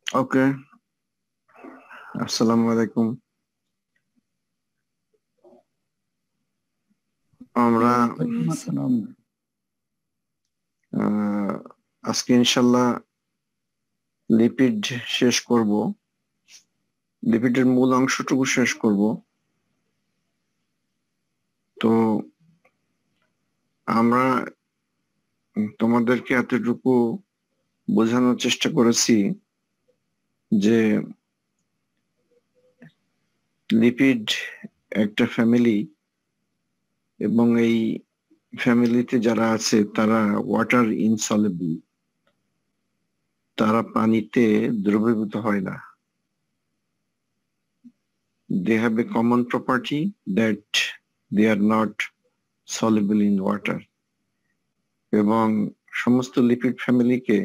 ওকে, আসসালামু আলাইকুম। আমরা ওয়ালাইকুম আসসালাম। আজকে ইনশাল্লাহ লিপিড শেষ করব, লিপিডের মূল অংশটুকু শেষ করব। তো আমরা তোমাদেরকে এতটুকু বোঝানোর চেষ্টা করেছি যে লিপিড একটা ফ্যামিলি, এবং এই ফ্যামিলিতে যারা আছে তারা ওয়াটার ইনসলিবল, তারা পানিতে দ্রবীভূত হয় না। They have a common property that they are not soluble in water. এবং সমস্ত লিপিড ফ্যামিলিকে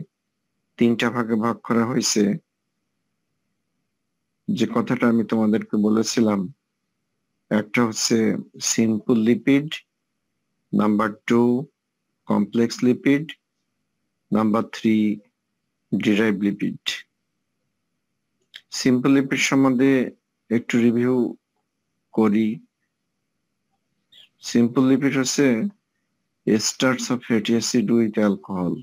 তিনটা ভাগে ভাগ করা হয়েছে। যে কথাটা আমি তোমাদেরকে বলেছিলাম, একটা হচ্ছে simple lipid, number 2 complex lipid, number 3 derive lipid. Simple lipid সম্বন্ধে একটু রিভিউ করি। সিম্পল লিপিড হচ্ছে esters of fatty acid with alcohol,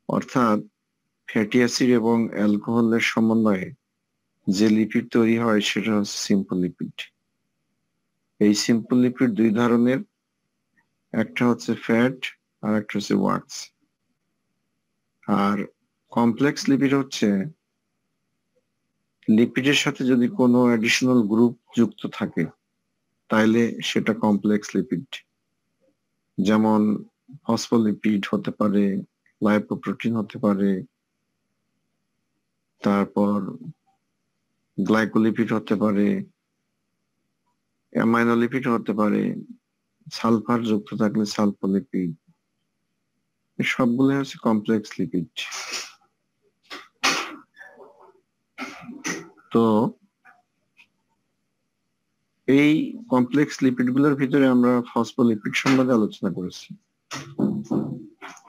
অর্থাৎ ফ্যাটি অ্যাসিড এবং অ্যালকোহলের সমন্বয়ে যে লিপিড তৈরি হয় সেটা হচ্ছে সিম্পল লিপিড। এই সিম্পল লিপিড দুই ধরনের, একটা হচ্ছে ফ্যাট আর একটা হচ্ছে ওয়াক্স। আর কমপ্লেক্স লিপিড হচ্ছে লিপিডের সাথে যদি কোনো অ্যাডিশনাল গ্রুপ যুক্ত থাকে তাইলে সেটা কমপ্লেক্স লিপিড। যেমন ফসফোলিপিড হতে পারে, লাইপোপ্রোটিন হতে পারে, তারপর গ্লাইকোলিপিড হতে পারে, অ্যামাইনোলিপিড হতে পারে, সালফার যুক্ত থাকলে সালফোলিপিড। সবগুলো হচ্ছে কমপ্লেক্স লিপিড। তো এই কমপ্লেক্স লিপিড গুলোর ভিতরে আমরা ফসফোলিপিড সম্বন্ধে আলোচনা করেছি।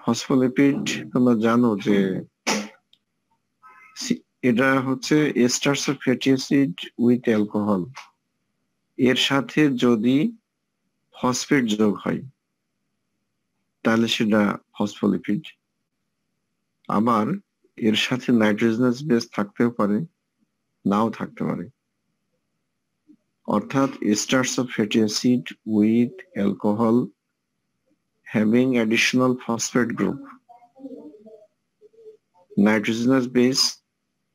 ফসফোলিপিড তোমরা জানো যে এটা হচ্ছে esters of fatty acid with alcohol, এর সাথে যদি ফসফেট যোগ হয় তাহলে সেটা ফসফোলিপিড। আবার এর সাথে নাইট্রোজেনাস বেস থাকতেও পারে, নাও থাকতে পারে। অর্থাৎ esters of fatty acid with alcohol having additional phosphate group, nitrogenous base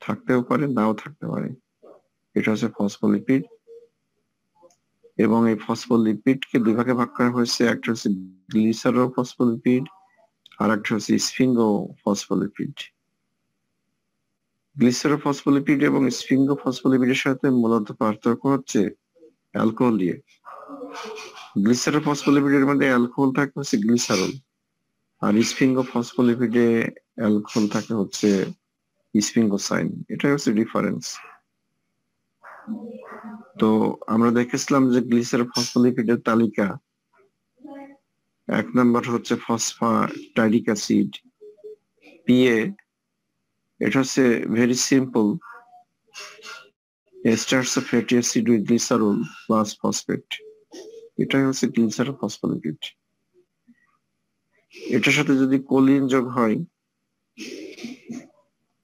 থাকতেও পারে, নাও থাকতে পারে। এটা হচ্ছে ফসফোলিপিড। এবং এই ফসফোলিপিডকে দুই ভাগে ভাগ করা হয়েছে, একটা হচ্ছে গ্লিসারো ফসফোলিপিড আর একটা হচ্ছে স্ফিঙ্গো ফসফোলিপিড। গ্লিসারো ফসফোলিপিড এবং স্ফিঙ্গো ফসফোলিপিডের সাথে মূলত পার্থক্য হচ্ছে অ্যালকোহল দিয়ে। গ্লিসারো ফসফোলিপিডের মধ্যে অ্যালকোহল থাকে হচ্ছে গ্লিসারল, আর স্ফিঙ্গো ফসফোলিপিডে অ্যালকোহল থাকে হচ্ছে স্ফিঙ্গোসাইন। এটাই হচ্ছে ডিফারেন্স। তো আমরা দেখেছিলাম যে গ্লিসারো ফসফোলিপিডের তালিকা, 1 নাম্বার হচ্ছে ফসফাটাইডিক অ্যাসিড পিএ। এটা হচ্ছে very simple esters of fatty acid with glycerol plus phosphate. এটাই হচ্ছে গ্লিসারো ফসফোলিপিড। এটার সাথে যদি কোলিন যোগ হয়,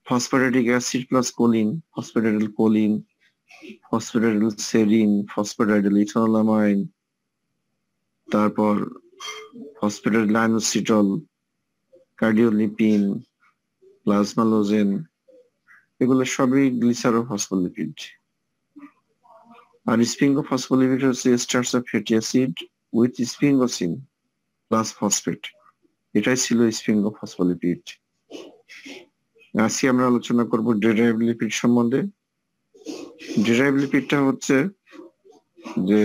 phosphatidic acid plus choline, phosphatidyl choline, phosphatidyl serine, phosphatidyl ethanolamine, তারপর ফসফোরেটাইল আইনোসিটল, কার্ডিওলিপিন, প্লাজমালোজেন, এগুলো সবই গ্লিসারো ফসফোলিপিড। আর স্ফিঙ্গো ফসফোলিপিড হচ্ছে esters of fatty acid with sphingosine plus phosphate. এটাই ছিল স্ফিঙ্গো ফসফোলিপিড। আজকে আমরা আলোচনা করব ডেরাইভ লিপিড সম্বন্ধে। ডেরাইভ লিপিডটা হচ্ছে যে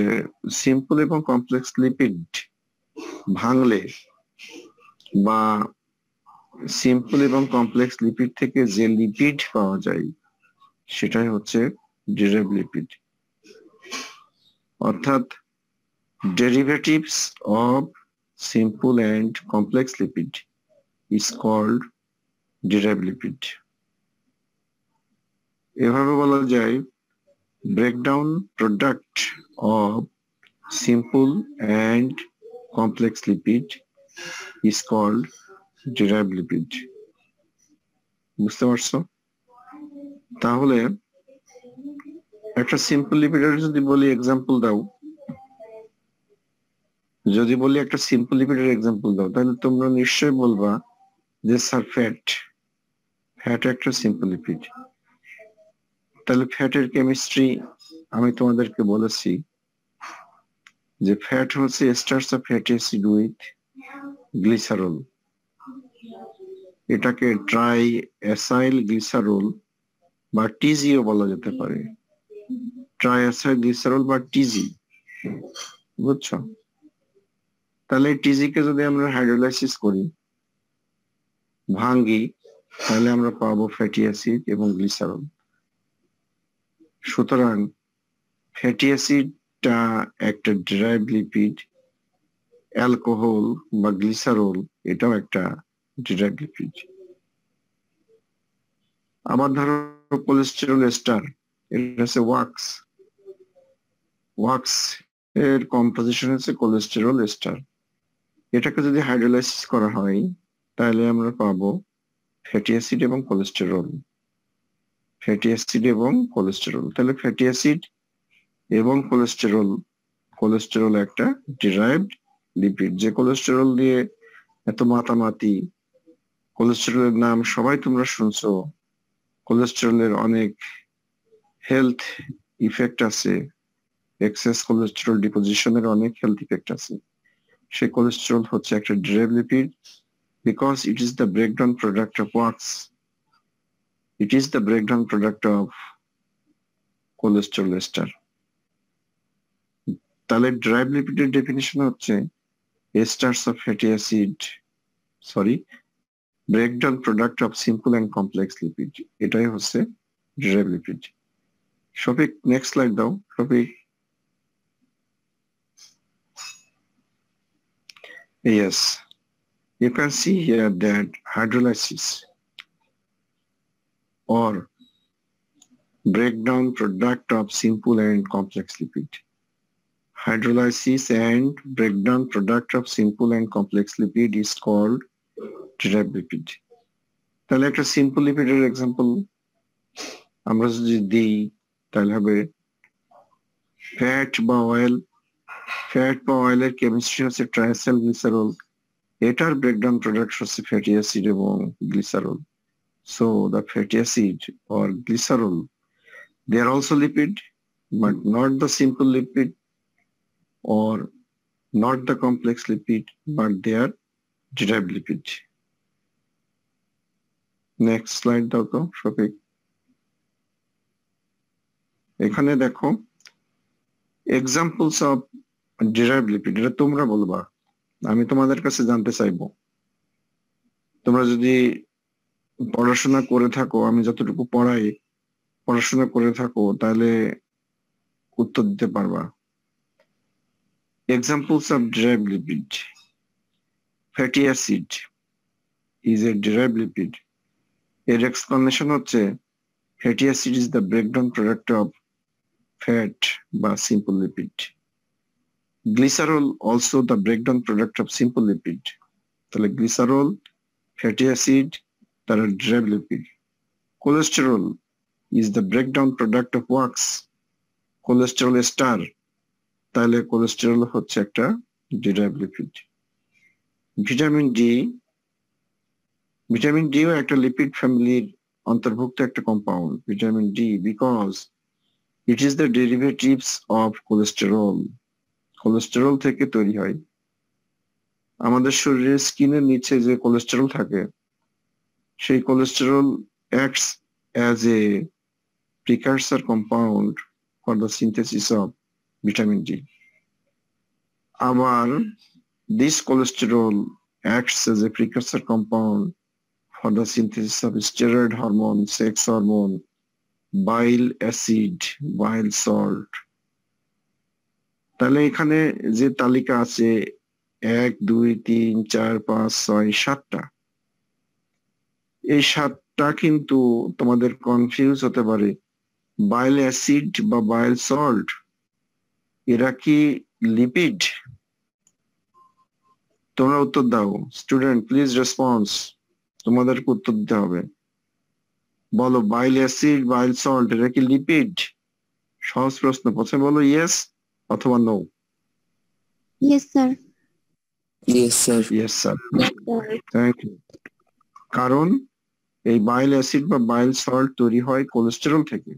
সিম্পল এবং কমপ্লেক্স লিপিড ভাঙলে বা সিম্পল এবং কমপ্লেক্স লিপিড থেকে যে লিপিড পাওয়া যায় সেটাই হচ্ছে ডেরাইভ লিপিড। অর্থাৎ derivatives of simple and complex lipid is called derived lipid. এভাবে বলা যায় breakdown product of simple and complex lipid is called derived lipid. বুঝতে পারছো? তাহলে একটা সিম্পল লিপিডের যদি বলি এক্সাম্পল দাও, যদি বলি একটা সিম্পল লিপিডের এক্সাম্পল দাও, তাহলে তোমরা নিশ্চয়ই বলবা যে স্যার ফ্যাট একটা সিম্পল লিপিড। তাহলে ফ্যাটের কেমিস্ট্রি আমি তোমাদেরকে বলেছি যে ফ্যাট হচ্ছে esters of fatty acid with glycerol. এটাকে ট্রাই অ্যাসাইল গ্লিসারল বা টিজিও বলা যেতে পারে, ট্রাই অ্যাসাইল গ্লিসারল বা টিজি, বুঝছো? তাহলে টিজি কে যদি আমরা হাইড্রোলাইসিস করি, ভাঙ্গি, তাহলে আমরা পাবো ফ্যাটি অ্যাসিড এবং গ্লিসারল। সুতরাং ফ্যাটি অ্যাসিডটা একটা ডিরাইভড লিপিড, অ্যালকোহল বা গ্লিসারল এটাও একটা ডিরাইভড লিপিড। আবার ধরো কোলেস্টেরল এস্টার, এটা হচ্ছে ওয়াক্স এর কম্পোজিশন হচ্ছে কোলেস্টেরল এস্টার। এটাকে যদি হাইড্রোলাইসিস করা হয় তাহলে আমরা পাবো ফ্যাটি অ্যাসিড এবং কোলেস্টেরল, ফ্যাটি অ্যাসিড এবং কোলেস্টেরল। তাহলে ফ্যাটি অ্যাসিড এবং কোলেস্টেরল একটা ডিরাইভড লিপিড। যে কোলেস্টেরল দিয়ে এত মাতামাতি, কোলেস্টেরলের নাম সবাই তোমরা শুনছো, কোলেস্টেরলের অনেক হেলথ ইফেক্ট আছে, এক্সেস কোলেস্টেরল ডিপোজিশনের অনেক হেলথ ইফেক্ট আছে। সেই কোলেস্টেরল হচ্ছে একটা derived lipid because it is the breakdown product of wax. It is the breakdown product of cholesterol ester. তাহলে ডিরাইভড লিপিডের ডেফিনিশন হচ্ছে esters of fatty acid, breakdown product of simple and complex lipid. এটাই হচ্ছে derived lipid. Shafiq, next slide দাও। Shafiq, yes, you can see here that hydrolysis or breakdown product of simple and complex lipid. Hydrolysis and breakdown product of simple and complex lipid is called derived lipid. তাহলে একটা simple লিপিডের example আমরা যদি দিই তাহলে হবে fat বা অয়েলের chemistry হচ্ছে ট্রাইসাইল গ্লিসারল, এটার ব্রেকডাউন প্রোডাক্ট হচ্ছে ফ্যাটি অ্যাসিড এবং glycerol. So the fatty acid or glycerol, they are also lipid, but not the simple lipid or not the complex lipid, but they are derived lipid. Next slide দাও তো শফিক। এখানে দেখো examples of derived lipid, এটা তোমরা বলবা, আমি তোমাদের কাছে জানতে চাইবো। তোমরা যদি পড়াশোনা করে থাকো, আমি যতটুকু পড়াশোনা করে থাকো, তাহলে উত্তর দিতে পারবা। Examples of derived lipid. Fatty acid is a derived lipid. এর explanation হচ্ছে fatty acid is the breakdown product of fat বা simple lipid. Glycerol also the breakdown product of simple lipid. তাহলে glycerol, fatty acid তারা derived lipid. Cholesterol is the breakdown product of wax. Cholesterol ester, তাহলে cholesterol হচ্ছে একটা derived lipid. Vitamin deo একটা lipid ফ্যামিলির অন্তর্ভুক্ত একটা compound, vitamin D, because it is the derivatives of cholesterol থেকে তৈরি হয়। আমাদের শরীরের স্কিনের নিচে যে কোলেস্টেরল থাকে, সেই cholesterol acts as a precursor compound for the synthesis of vitamin D. Abar, this cholesterol acts as a precursor compound for the synthesis of steroid hormone, sex hormone, bile acid, bile salt. তাহলে এখানে যে তালিকা আছে 1, 2, 3, 4, 5, 6, 7টা, এই 7টা কিন্তু তোমাদের confuse হতে পারে বাইল অ্যাসিড বা বাইল সল্ট এরা কি লিপিড? তোমরা উত্তর দাও। স্টুডেন্ট প্লিজ রেসপন্স, তোমাদেরকে উত্তর দিতে হবে। বলো, বাইল অ্যাসিড বাইল সল্ট এরা কি লিপিড? সহজ প্রশ্ন, প্রথমে বলো ইয়েস অথবা no. Yes, sir. Yes, sir. Yes sir, thank you. কারণ এই বাইল অ্যাসিড বা বাইল সল্ট তৈরি হয় কোলেস্টেরল থেকে,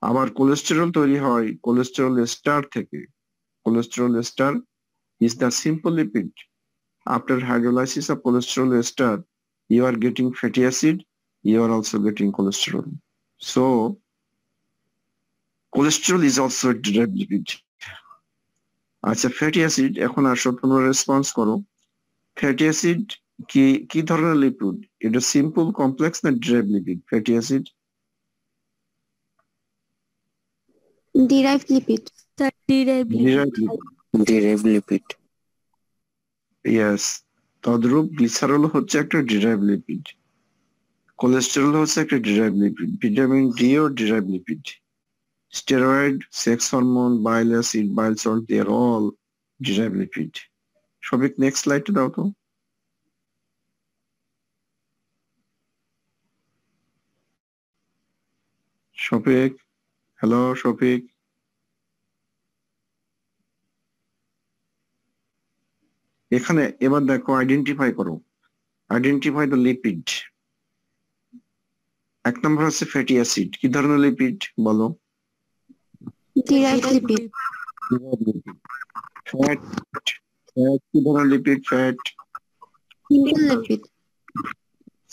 আবার কোলেস্টেরল তৈরি হয় কোলেস্টেরল এস্টার থেকে। Cholesterol ester is the simple lipid. After hydrolysis of cholesterol ester, you are getting fatty acid, you are also getting cholesterol. So, cholesterol is also a derived lipid. আচ্ছা, fatty acid, এখন আসো তোমরা response করো। Fatty acid কি কি ধরনের lipid? এটা simple, complex না derived lipid? Fatty acid Derived lipid. Sir, derived lipid. Derived lipid. Derived lipid. Yes, তদ্রূপ গ্লিসারল হচ্ছে একটা ডিরাইভড লিপিড, কোলেস্টেরল হচ্ছে একটা ডিরাইভড লিপিড, ভিটামিন ডি ও derived lipid, steroid, sex hormone, bile acid, bile salt, they are all derived lipid. সবিক next স্লাইডটা দাও তো। শফিক, হ্যালো শফিক। এখানে এবার দেখো, আইডেন্টিফাই করো, আইডেন্টিফাই দ্য লিপিড। এক নম্বর হচ্ছে ফ্যাটি অ্যাসিড, কি ধরনের লিপিড বলো? Derived lipid. ফ্যাট, ফ্যাট কি ধরনের lipid? Fat Simple lipid.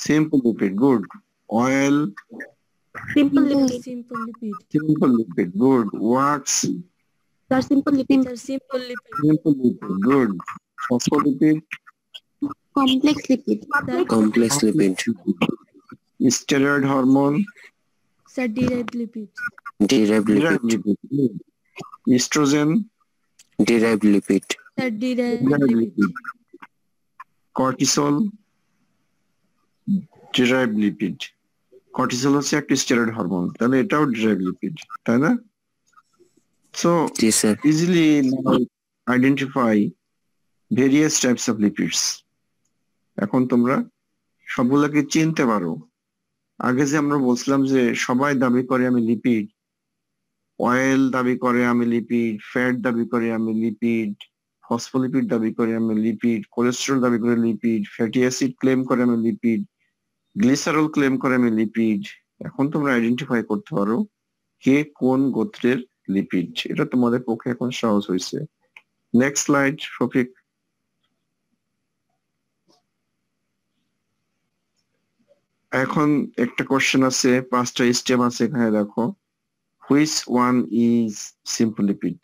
Simple lipid, good. Oil Simple Simple lipid. Simple lipid. Simple lipid, good. Wax Sir, simple lipid. Sir, simple lipid. Simple lipid, good. Phospholipid Complex lipid. Sir, Complex lipid. Steroid hormone sir, derived lipid. Derived derived lipid. Lipid, estrogen Derived lipid. Sir, derived derived lipid. Lipid, cortisol derived lipid. Cortisol হচ্ছে একটা steroid hormone, তাহলে এটাও derived lipid, তাই না? So Yes, sir. easily now identify various types of lipids. এখন তোমরা সবগুলোকে চিনতে পারো। আগে যে আমরা বলছিলাম যে সবাই দাবি করে আমি লিপিড, অয়েল দাবি করে আমি লিপিড, ফ্যাট দাবি করে আমি লিপিড, ফসফোলিপিড দাবি করে আমি লিপিড, কোলেস্টেরল দাবি করে লিপিড, ফ্যাটি অ্যাসিড ক্লেম করে আমি লিপিড, গ্লিসারল ক্লেম করে আমি লিপিড। এখন তোমরা আইডেন্টিফাই করতে পারো কে কোন গোত্রের লিপিড, এটা তোমাদের পক্ষে এখন সহজ হয়েছে। Next slide Shafiq. এখন একটা কোশ্চেন আছে, 5টা স্টেপ আছে এখানে, দেখো। Which one is simple lipid?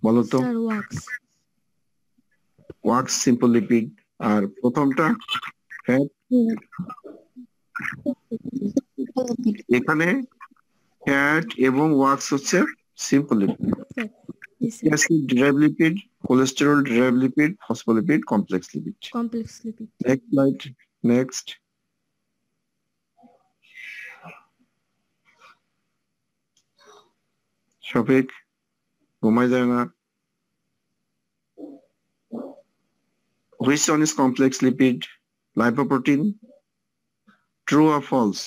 বলো তো। Sir, wax. Wax simple lipid, আর প্রথমটা ফ্যাট। এখানে ফ্যাট এবং ওয়াক্স হচ্ছে simple lipid, Sir, yes, sir. Acid derived lipid, cholesterol derived lipid, phospholipid complex lipid. Complex lipid. Next slide, next. Shafiq ঘুমাই যায় না। Which one is complex lipid? Lipoprotein? True or false?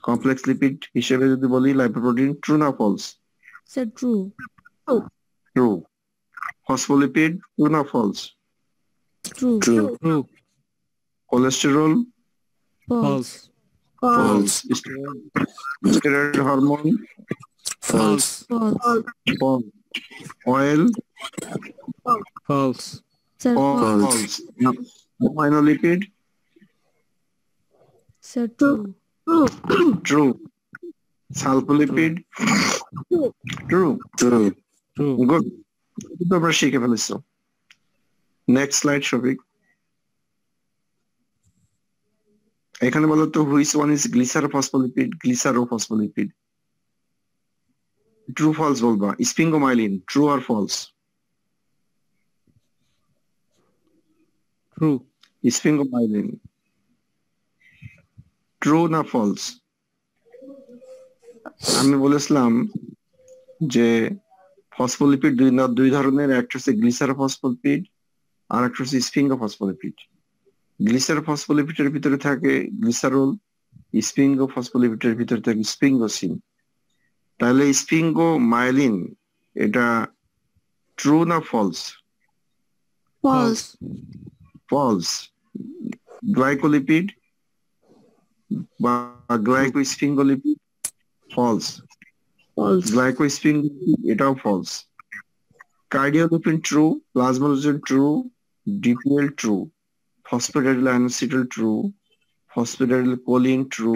Complex lipid হিসেবে যদি বলি lipoprotein, true না false? Sir, true. True. Phospholipid, true না false? True. True. Cholesterol, False. False. steroid hormone, False. False. false. Oil, False. Sir, false. false. Aminolipid, Sir, true. true. Sulfolipid, true. True. Good. তোমরা শিখে ফেলেছো। Next slide Shafiq. এখানে বলো তো, which one is glycerophospholipid? Glycerophospholipid, true false বলবা। Sphingomyelin, true আর false? True. Sphingomyelin, true না false? আমি বলেছিলাম যে ফসফোলিপিড দুই ধরনের, একটা হচ্ছে গ্লিসারোফসফোলিপিড আর একটা হচ্ছে স্ফিঙ্গোফসফোলিপিড। গ্লিসারোফসফোলিপিডের ভিতরে থাকে গ্লিসারল, স্ফিঙ্গোফসফোলিপিডের ভিতরে থাকে স্ফিঙ্গোসিন। তাহলে স্ফিঙ্গো মাইলিন এটা ট্রু না ফলস? false, false. গ্লাইকোলিপিড বা গ্লাইকোস্ফিঙ্গোলিপিড ফলস। false, গ্লাইকোস্ফিঙ্গোলিপিড এটাও ফলস। Cardiolipin true, plasmolipid true, DPL true, phosphatidyl inositol true, phosphatidyl choline true,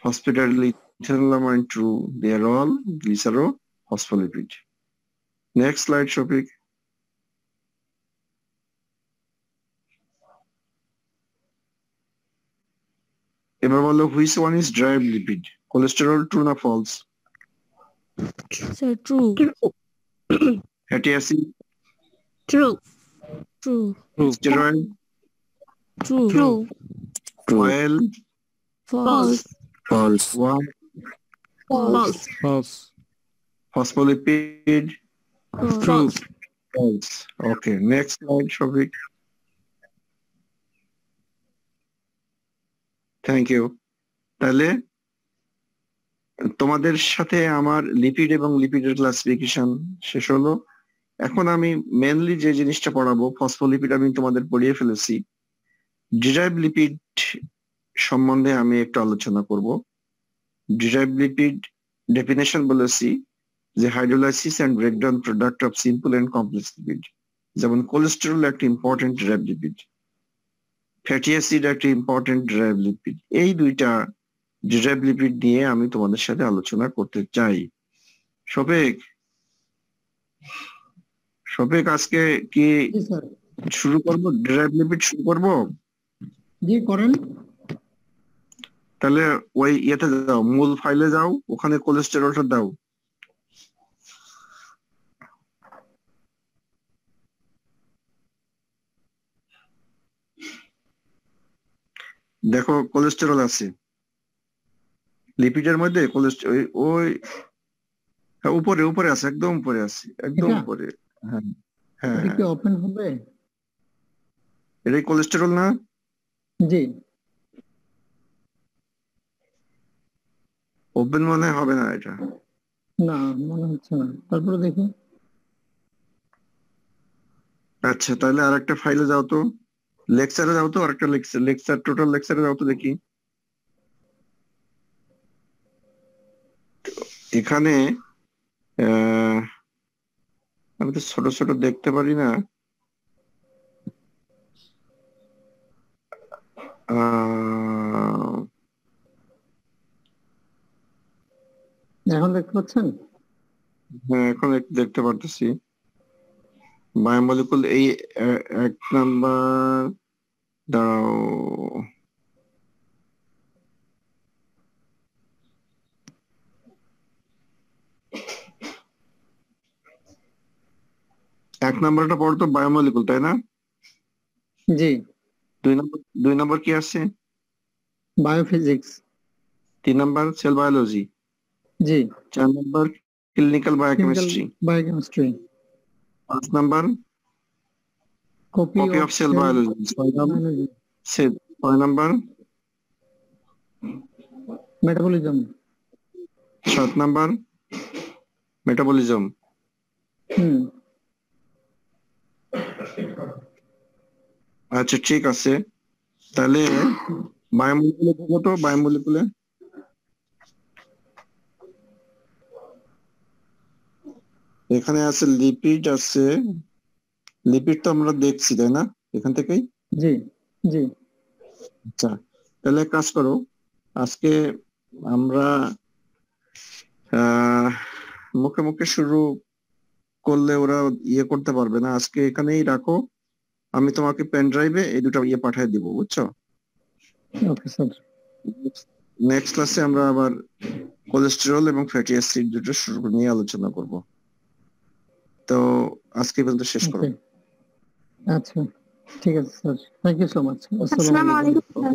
phosphatidyl ethanolamine true, they are all glycerophospholipid. Next slide, Shofik. এবার বলো which one is derived lipid? Cholesterol true না false? sir, true, Fatty acid, true, true, steroid, true, true, True. oil, false, False. one, false, false, phospholipid, true, false. Okay, next slide, Shofik. Thank you. তাহলে তোমাদের সাথে আমার lipid এবং লিপিডের classification শেষ হলো। এখন আমি মেনলি যে জিনিসটা পড়াবো, ফসফোলিপিড আমি তোমাদের পড়িয়ে ফেলেছি। ডিরাইভড লিপিড সম্বন্ধে আমি একটু আলোচনা করব। ডিরাইভড লিপিড ডেফিনেশন বলেছি যে hydrolysis and breakdown product of simple and complex lipid, যেমন কোলেস্টেরল একটা important derived lipid, fatty acid একটা ইম্পর্টেন্ট ডিরাইভড লিপিড। এই দুইটা ডিরাইভড লিপিড নিয়ে আমি তোমাদের সাথে আলোচনা করতে চাই। শফিক আজকে কি জি স্যার, শুরু করব? ডিরাইভড লিপিড শুরু করব? জি করেন। তাহলে ওই ইয়েতে যাও, মূল ফাইলে যাও, ওখানে কোলেস্টেরলটা দাও। দেখো কোলেস্টেরল আছে লিপিডের মধ্যে। কোলেস্টেরল ওই হ্যাঁ, উপরে উপরে আছে, একদম উপরে আছে, একদম এটা? উপরে। হ্যাঁ হ্যাঁ এটা কি ওপেন হবে? এটাই কোলেস্টেরল না? জি, ওপেন মনে হবে না এটা। না মনে হচ্ছে না, তারপরে দেখি। আচ্ছা তাহলে আরেকটা ফাইলে যাও তো, লেকচারে যাও তো, আরেকটা লেকচার টোটাল লেকচারে যাও তো দেখি। এখানে আমি তো ছোট ছোট দেখতে পারি না। এখন দেখতে পাচ্ছেন? হ্যাঁ এখন একটু দেখতে পারতেছি। বায়োমলিকুল এই এক নাম্বার, দাঁড়াও, এক নাম্বারটা পড়তো বায়োমলিকুল, তাই না? জি, দুই নাম্বার কি আছে? Biophysics. 3 number sell biology. G, 4 number clinical biochemistry. Biochemistry. 5 number copy copy of sell biology. 6 number metabolism. 7 number metabolism. আচ্ছা ঠিক আছে, তাহলে বায়োমলিকুলে দেখো তো, বায়োমলিকুলে এখানে আছে লিপিড আছে। লিপিড তো আমরা দেখছি তাই না এখান থেকেই? জি জি, আচ্ছা তাহলে এক কাজ করো, আজকে আমরা মুখে মুখে শুরু করলে ওরা ইয়ে করতে পারবে না। আজকে এখানেই রাখো, আমি তোমাকে পেন ড্রাইভে এই দুটো ইয়ে পাঠিয়ে দিব, বুঝছো? Okay sir. নেক্সট ক্লাসে আমরা আবার কোলেস্টেরল এবং ফ্যাটি অ্যাসিড দুটো শুরু নিয়ে আলোচনা করব। তো আজকে পর্যন্ত শেষ করো। ওকে, আচ্ছা ঠিক আছে sir, thank you so much. আসসালামু আলাইকুম স্যার।